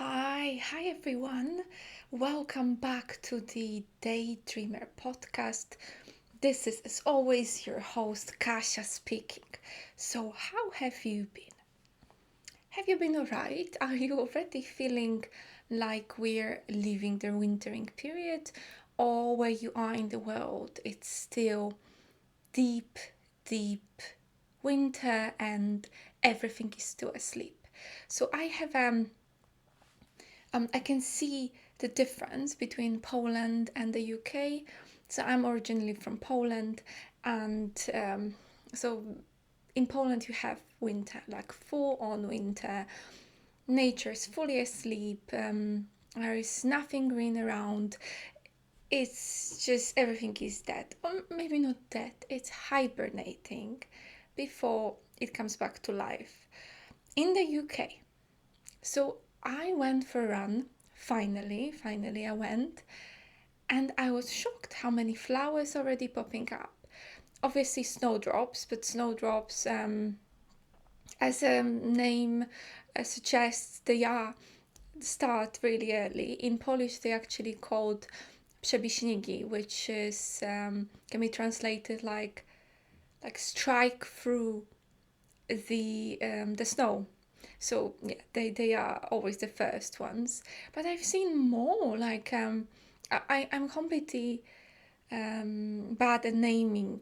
Hi everyone. Welcome back to the Daydreamer podcast. This is, as always, your host Kasia speaking. So, how have you been? Have you been alright? Are you already feeling like we're leaving the wintering period, or where you are in the world, it's still deep, deep winter and everything is still asleep? So, I can see the difference between Poland and the UK. So I'm originally from Poland, and so in Poland you have winter, like full on winter. Nature is fully asleep. There is nothing green around. It's just everything is dead, or maybe not dead. It's hibernating before it comes back to life. In the UK, so I went for a run. Finally, I went, and I was shocked how many flowers already popping up. Obviously, snowdrops, but snowdrops, as a name suggests, they are start really early. In Polish, they actually called przebiśniki, which is can be translated like strike through the snow. So yeah, they are always the first ones. But I've seen more. I'm completely bad at naming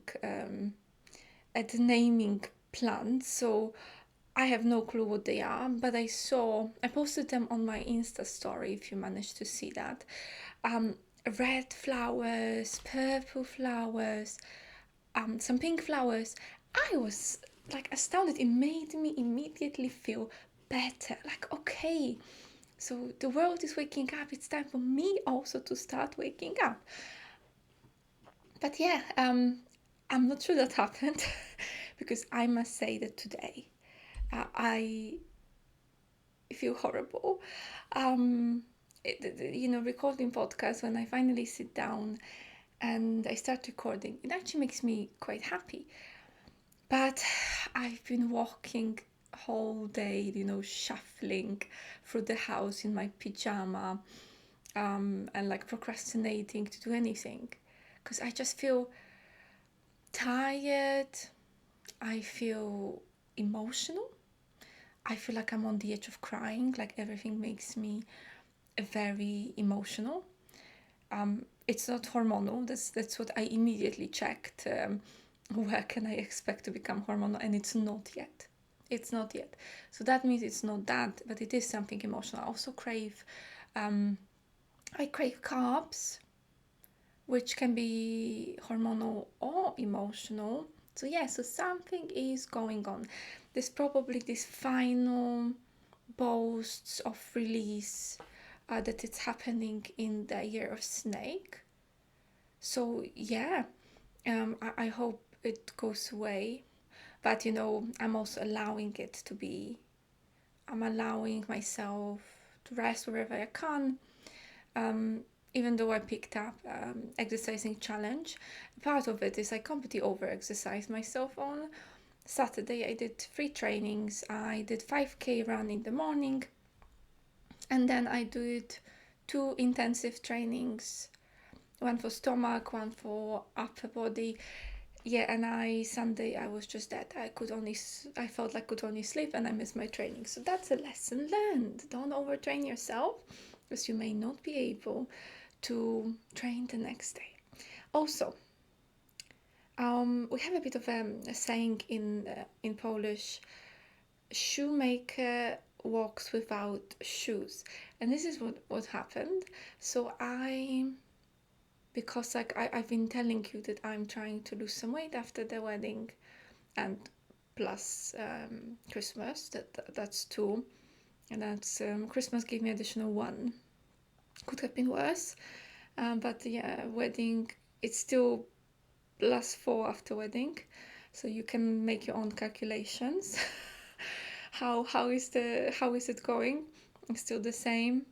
plants. So I have no clue what they are. But I posted them on my Insta story. If you managed to see that, um, red flowers, purple flowers, some pink flowers. I was like astounded. It made me immediately feel better. Like, okay, so the world is waking up. It's time for me also to start waking up. But yeah, I'm not sure that happened because I must say that today I feel horrible. Recording podcasts, when I finally sit down and I start recording, it actually makes me quite happy. But I've been walking whole day, shuffling through the house in my pyjama, and like procrastinating to do anything because I just feel tired. I feel emotional. I feel like I'm on the edge of crying. Like everything makes me very emotional. It's not hormonal. That's what I immediately checked. Where can I expect to become hormonal? And it's not yet. It's not yet. So that means it's not that, but it is something emotional. I also um, I crave carbs, which can be hormonal or emotional. So yeah, so something is going on. There's probably this final boasts of release that it's happening in the year of snake. So yeah, I hope it goes away. But I'm also allowing it to be. I'm allowing myself to rest wherever I can. Um, Even though I picked up exercising challenge, part of it is I completely over exercise myself on Saturday. I did 3 trainings. I did 5k run in the morning, and then I did 2 intensive trainings, one for stomach, one for upper body. Yeah, and Sunday I was just dead. I felt like I could only sleep, and I missed my training. So that's a lesson learned. Don't overtrain yourself, because you may not be able to train the next day. Also, we have a bit of a saying in Polish: shoemaker walks without shoes, and this is what happened. So because I've been telling you that I'm trying to lose some weight after the wedding, and plus Christmas. That's 2, and that's Christmas gave me additional 1. Could have been worse, but yeah, wedding, it's still +4 after wedding, so you can make your own calculations. How is it going? It's still the same.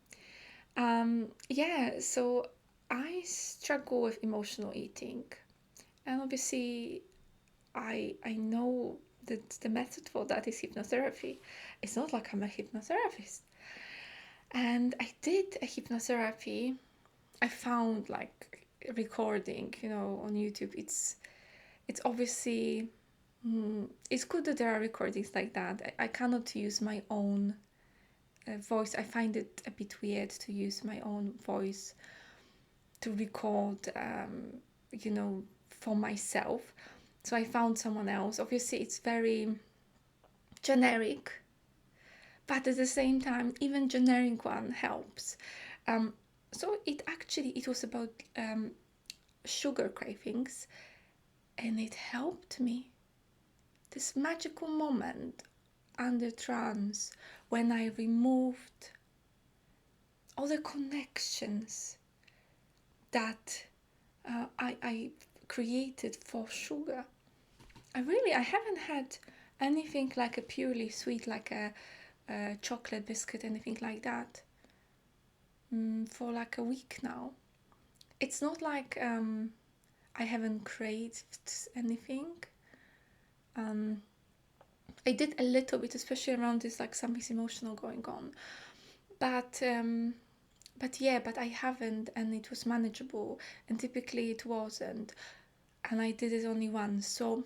Yeah, so I struggle with emotional eating, and obviously I know that the method for that is hypnotherapy. It's not like I'm a hypnotherapist. And I did a hypnotherapy. I found like a recording, on YouTube. It's obviously it's good that there are recordings like that. I cannot use my own voice. I find it a bit weird to use my own voice to record, for myself. So I found someone else. Obviously, it's very generic, but at the same time, even generic one helps. Um, so it was about sugar cravings, and it helped me. This magical moment under trance when I removed all the connections that I created for sugar. I haven't had anything like a purely sweet, like a chocolate biscuit, anything like that, for like a week now. It's not like I haven't craved anything. Um, I did a little bit, especially around this, like something emotional going on. But I haven't, and it was manageable, and typically it wasn't, and I did it only once. So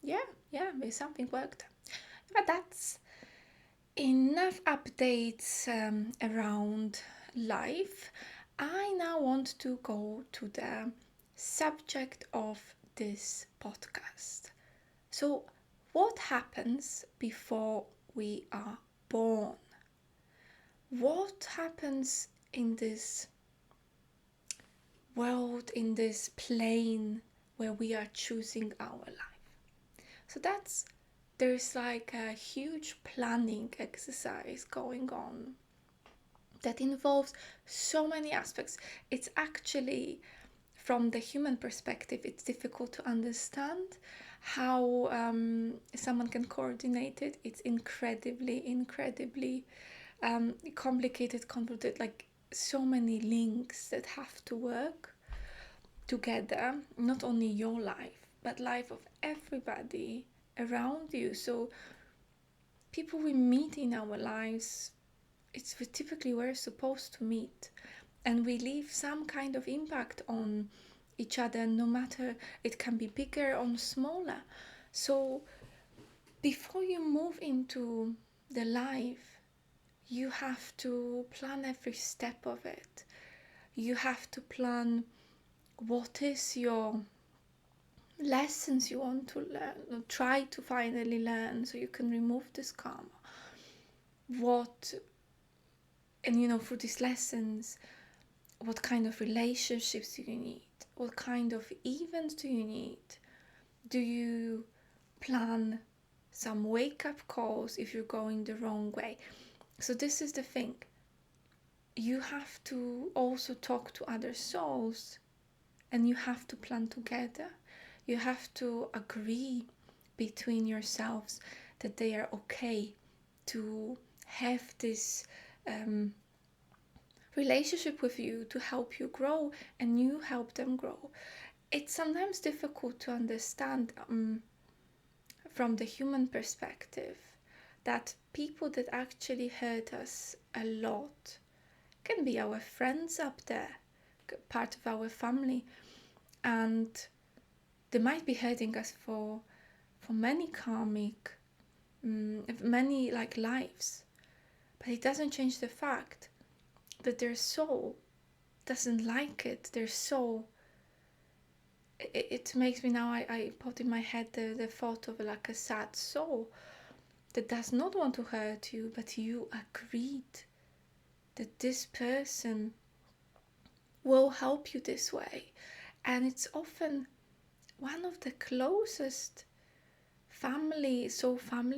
maybe something worked. But that's enough updates around life. I now want to go to the subject of this podcast. So, what happens before we are born? What happens in this world, in this plane where we are choosing our life? So there's like a huge planning exercise going on that involves so many aspects. It's actually, from the human perspective, it's difficult to understand how someone can coordinate it. It's incredibly complicated, convoluted, like so many links that have to work together, not only your life, but life of everybody around you. So people we meet in our lives, it's typically we're supposed to meet, and we leave some kind of impact on each other, no matter it can be bigger or smaller. So before you move into the life, you have to plan every step of it. You have to plan what is your lessons you want to learn, or try to finally learn, so you can remove this karma. Through these lessons, what kind of relationships do you need? What kind of events do you need? Do you plan some wake-up calls if you're going the wrong way? So this is the thing. You have to also talk to other souls, and you have to plan together. You have to agree between yourselves that they are okay to have this relationship with you, to help you grow, and you help them grow. It's sometimes difficult to understand from the human perspective that people that actually hurt us a lot can be our friends up there, part of our family, and they might be hurting us for many karmic, many like lives, but it doesn't change the fact that their soul doesn't like it. Their soul, it makes me now, I put in my head the thought of like a sad soul that does not want to hurt you, but you agreed that this person will help you this way. And it's often one of the closest family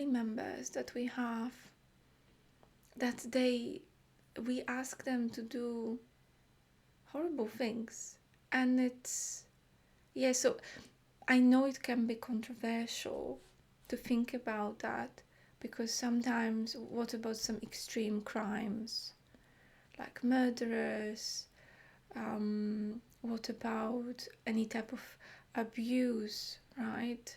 members that we have, that we ask them to do horrible things. And so I know it can be controversial to think about that, because sometimes, what about some extreme crimes like murderers? What about any type of abuse, right?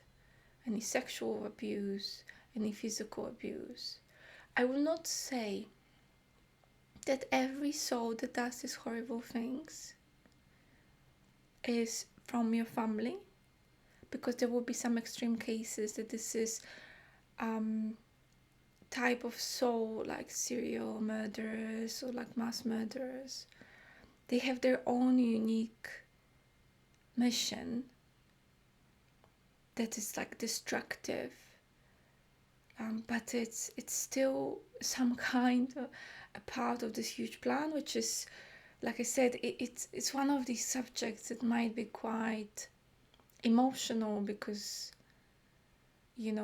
Any sexual abuse, any physical abuse? I will not say that every soul that does these horrible things is from your family, because there will be some extreme cases that this is type of soul, like serial murderers or like mass murderers. They have their own unique mission that is like destructive, but it's still some kind of a part of this huge plan, which is, like I said, it's one of these subjects that might be quite emotional, because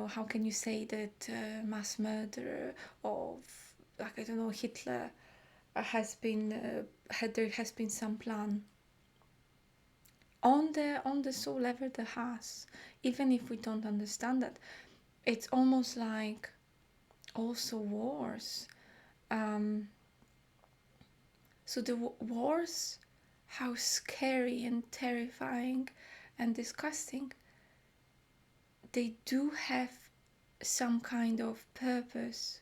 how can you say that mass murder of, like, I don't know, Hitler has been there has been some plan on the soul level that has, even if we don't understand that. It's almost like also wars. So the wars, how scary and terrifying and disgusting, they do have some kind of purpose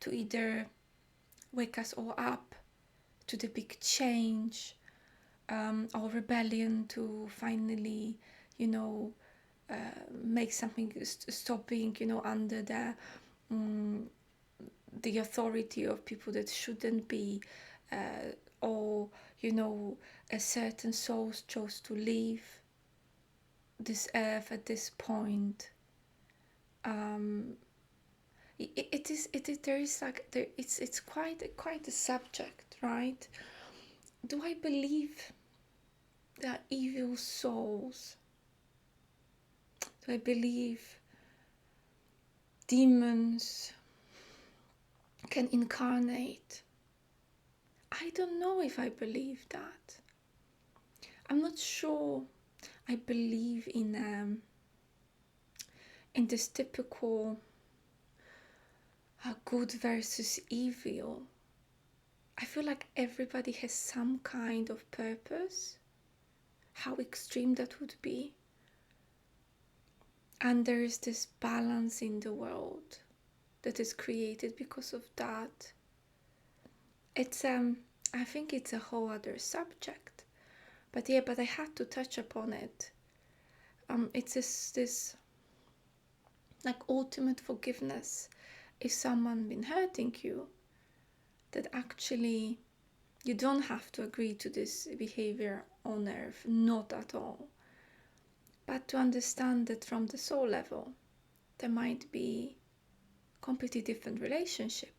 to either wake us all up to the big change, or rebellion to finally, make something stop being, under the authority of people that shouldn't be, or a certain souls chose to leave this earth at this point. There is like it's quite a subject, right? Do I believe there are evil souls? Do I believe demons can incarnate? I don't know if I believe that. I'm not sure I believe in this typical good versus evil. I feel like everybody has some kind of purpose, how extreme that would be. And there is this balance in the world that is created because of that. It's I think it's a whole other subject. But I had to touch upon it. It's this like ultimate forgiveness. If someone been hurting you, that actually you don't have to agree to this behavior on earth, not at all. But to understand that from the soul level, there might be completely different relationship.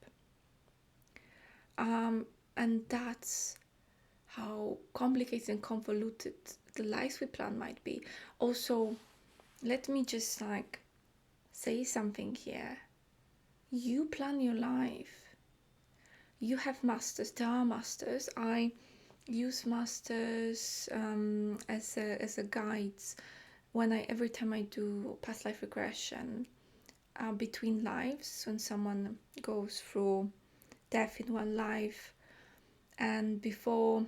And that's how complicated and convoluted the lives we plan might be. Also, let me just like say something here. You plan your life. You have masters. There are masters. I use masters as a guides every time I do past life regression between lives, when someone goes through death in one life, and before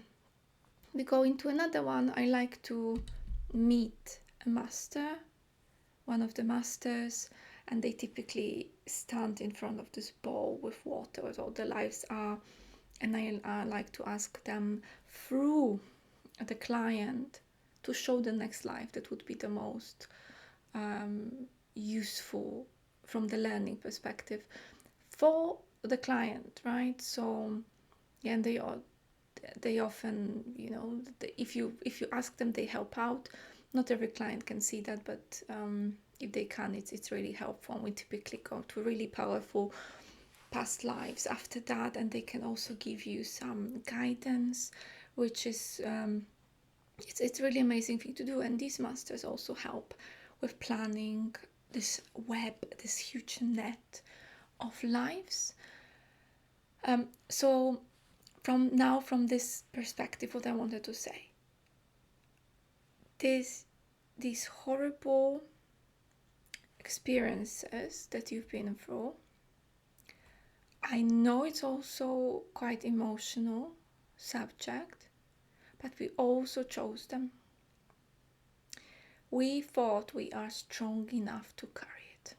we go into another one, I like to meet a master, one of the masters, and they typically stand in front of this bowl with water where all the lives are, and I like to ask them through the client to show the next life that would be the most useful from the learning perspective for the client, right? So yeah, and they often, if you ask them, they help out. Not every client can see that, but if they can, it's really helpful. And we typically go to really powerful past lives after that, and they can also give you some guidance, which is it's really amazing thing to do. And these masters also help with planning this web, this huge net of lives. So from this perspective, what I wanted to say, these horrible experiences that you've been through, I know it's also quite emotional subject, but we also chose them. We thought we are strong enough to carry it.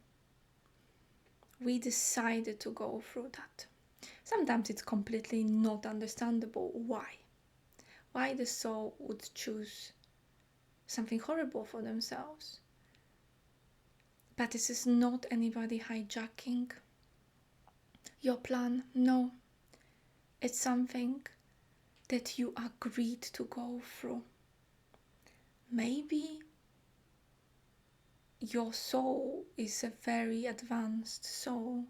We decided to go through that. sometimes it's completely not understandable why the soul would choose something horrible for themselves. But this is not anybody hijacking your plan. No, it's something that you agreed to go through. Maybe your soul is a very advanced soul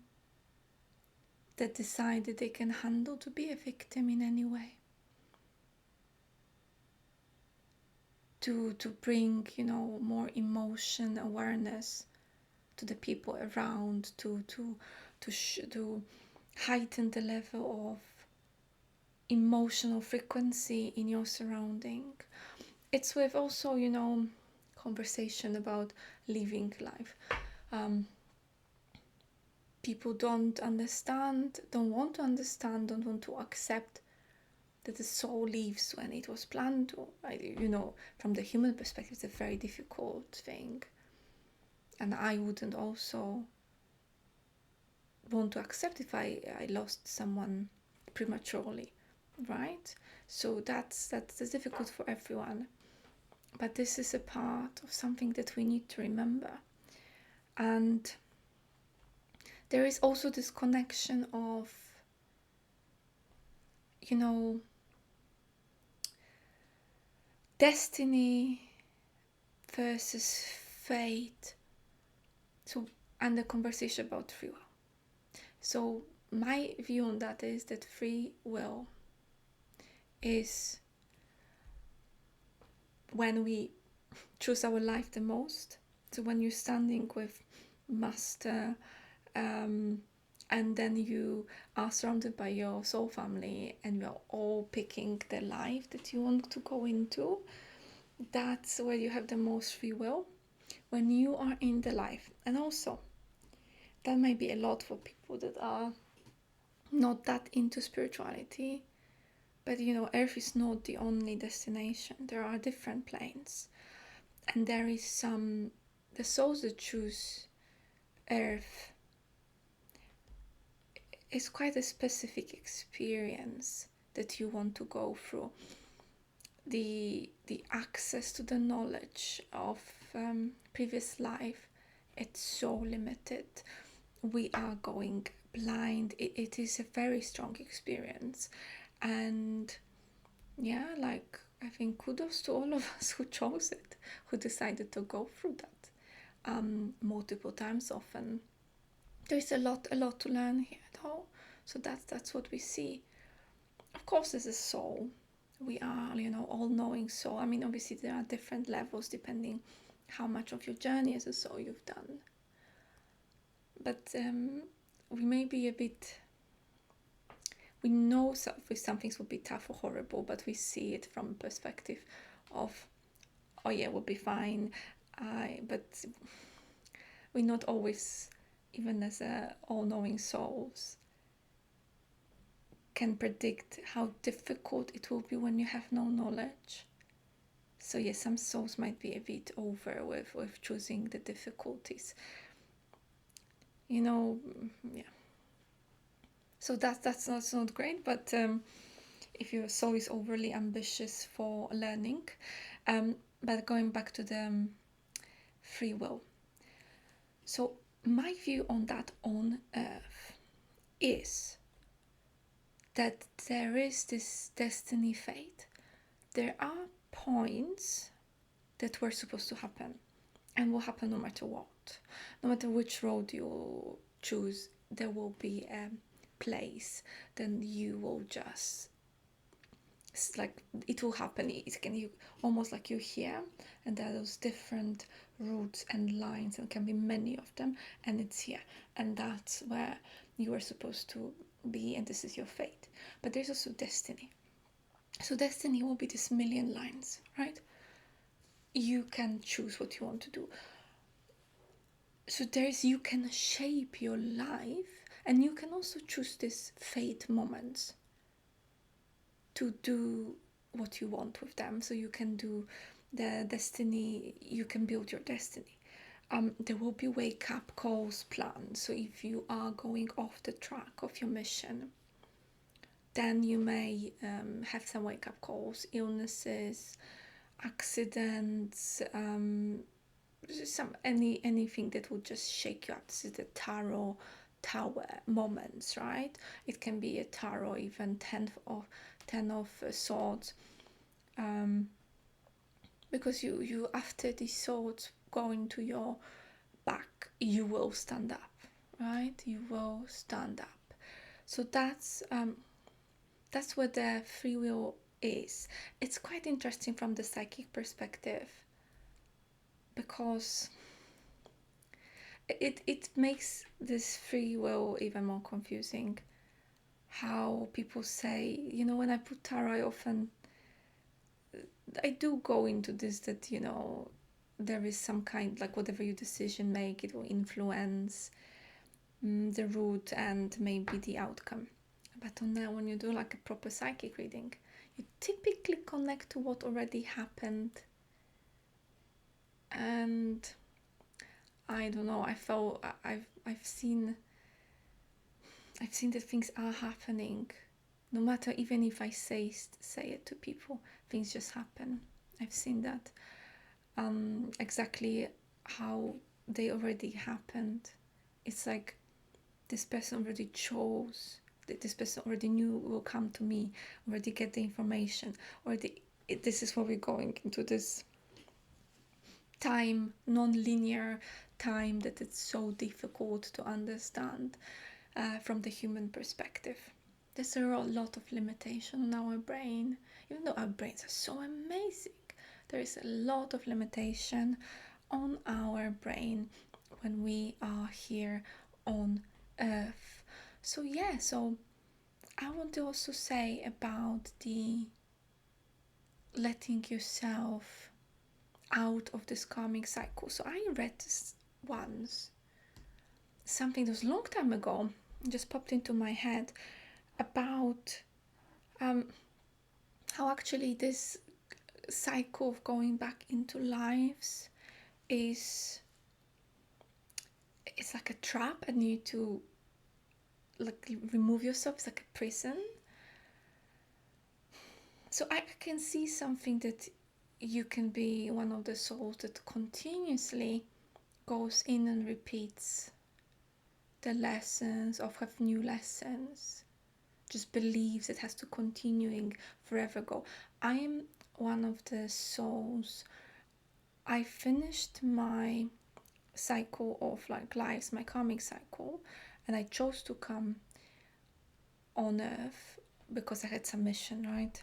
that decided they can handle to be a victim in any way. To bring, more emotion awareness to the people around, to heighten the level of emotional frequency in your surrounding. It's with also, conversation about living life. People don't understand, don't want to understand, don't want to accept that the soul leaves when it was planned to. From the human perspective, it's a very difficult thing. And I wouldn't also want to accept if I lost someone prematurely, right? So that's difficult for everyone. But this is a part of something that we need to remember. And there is also this connection of, destiny versus fate. So, and the conversation about free will. So my view on that is that free will is when we choose our life the most. So when you're standing with master, and then you are surrounded by your soul family and you're all picking the life that you want to go into, that's where you have the most free will, when you are in the life. And also, that might be a lot for people that are not that into spirituality, but Earth is not the only destination. There are different planes, and there is the souls that choose Earth is quite a specific experience that you want to go through. The access to the knowledge of previous life, it's so limited. We are going blind. It is a very strong experience. And yeah, I think kudos to all of us who chose it, who decided to go through that multiple times often. There's a lot to learn here though. So that's what we see. Of course, as a soul, we are, all-knowing soul. I mean, obviously there are different levels depending how much of your journey as a soul you've done. But we may be a bit, we know some things will be tough or horrible, but we see it from a perspective of, oh yeah, we'll be fine. But we're not always, even as all-knowing souls, can predict how difficult it will be when you have no knowledge. So yes, some souls might be a bit over with choosing the difficulties. Yeah. So that's not great, but if your soul is overly ambitious for learning. But going back to the free will. So my view on that on Earth is that there is this destiny fate. There are points that were supposed to happen and will happen no matter what. No matter which road you choose, there will be a place. Then you will just, it's like it will happen. You almost like you're here, and there are those different routes and lines, and can be many of them, and it's here, and that's where you are supposed to be, and this is your fate. But there's also destiny. So destiny will be this million lines, right? You can choose what you want to do. So you can shape your life, and you can also choose these fate moments to do what you want with them. So you can do the destiny, you can build your destiny. There will be wake-up calls planned. So if you are going off the track of your mission, then you may have some wake-up calls, illnesses, accidents, anything that would just shake you up. This is the tarot tower moments, right? It can be a tarot, even ten of swords, because you after the swords go into your back, you will stand up, right? You will stand up. So that's what the free will is. It's quite interesting from the psychic perspective, because it makes this free will even more confusing. How people say, when I put tarot, I do go into this, that there is some kind, like, whatever you decision make, it will influence the root and maybe the outcome. But on that, when you do like a proper psychic reading, you typically connect to what already happened. And I don't know, I've seen that things are happening. No matter, even if I say it to people, things just happen. I've seen that exactly how they already happened. It's like this person already chose, that this person already knew will come to me, already get the information, this is where we're going into this time, non-linear time, that it's so difficult to understand from the human perspective. There's a lot of limitation on our brain, even though our brains are so amazing. There is a lot of limitation on our brain when we are here on Earth. So I want to also say about the letting yourself out of this karmic cycle. So I read this once, something that was a long time ago, just popped into my head, about how actually this cycle of going back into lives is, it's like a trap, and you need to like remove yourself. It's like a prison. So I can see something that you can be one of the souls that continuously goes in and repeats the lessons, or have new lessons, just believes it has to continuing forever go. I am one of the souls. I finished my cycle of like lives, my karmic cycle, and I chose to come on Earth because I had some mission, right?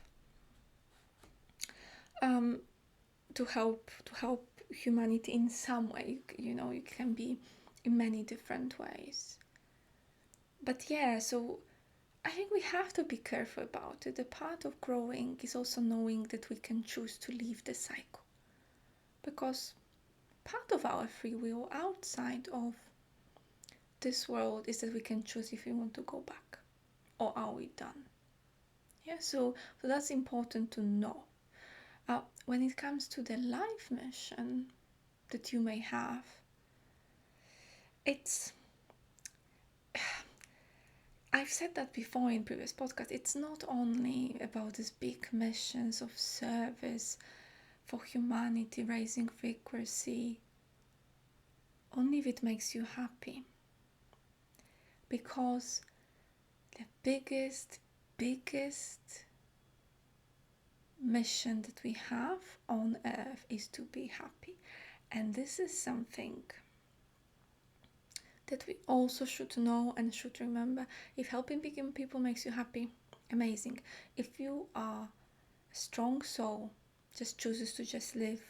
To help humanity in some way. You can be in many different ways. But yeah, so I think we have to be careful about it. The part of growing is also knowing that we can choose to leave the cycle, because part of our free will outside of this world is that we can choose if we want to go back, or are we done. Yeah, so that's important to know. When it comes to the life mission that you may have, I've said that before in previous podcasts, it's not only about these big missions of service for humanity, raising frequency, only if it makes you happy. Because the biggest mission that we have on Earth is to be happy. And this is something that we also should know and should remember. If helping people makes you happy, amazing. If you are a strong soul, just chooses to just live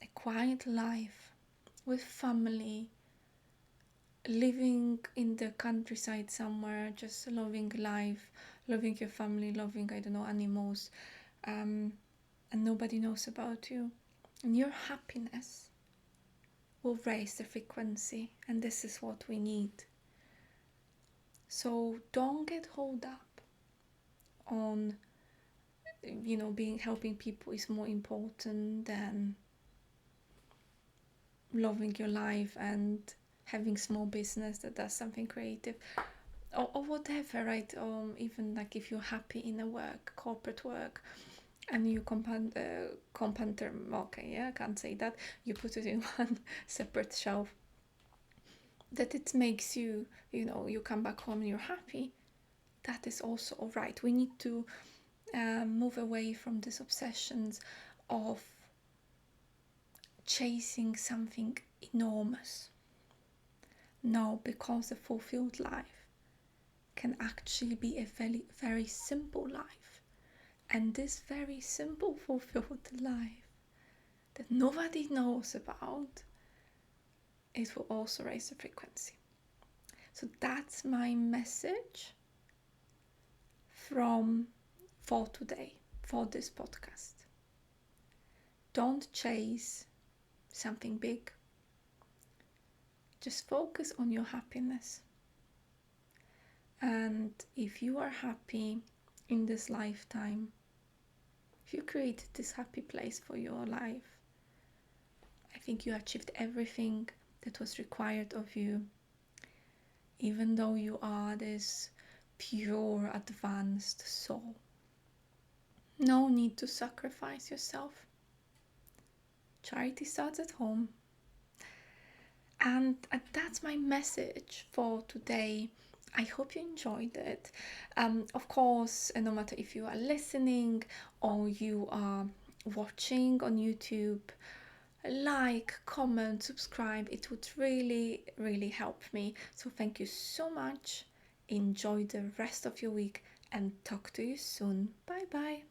a quiet life with family, living in the countryside somewhere, just loving life, loving your family, loving, animals, and nobody knows about you, and your happiness will raise the frequency, and this is what we need. So don't get hold up on helping people is more important than loving your life and having small business that does something creative. or whatever, right? Even like if you're happy in a work, corporate work, and you compound term, okay, yeah, I can't say that. You put it in one separate shelf. That it makes you, you come back home and you're happy. That is also all right. We need to move away from these obsessions of chasing something enormous. No, because a fulfilled life can actually be a very, very simple life. And this very simple, fulfilled life that nobody knows about, it will also raise the frequency. So that's my message from for today, for this podcast. Don't chase something big. Just focus on your happiness. And if you are happy in this lifetime, if you created this happy place for your life, I think you achieved everything that was required of you. Even though you are this pure, advanced soul, no need to sacrifice yourself. Charity starts at home. And that's my message for today. I hope you enjoyed it. Of course, no matter if you are listening or you are watching on YouTube, like, comment, subscribe. It would really, really help me. So thank you so much. Enjoy the rest of your week and talk to you soon. Bye bye.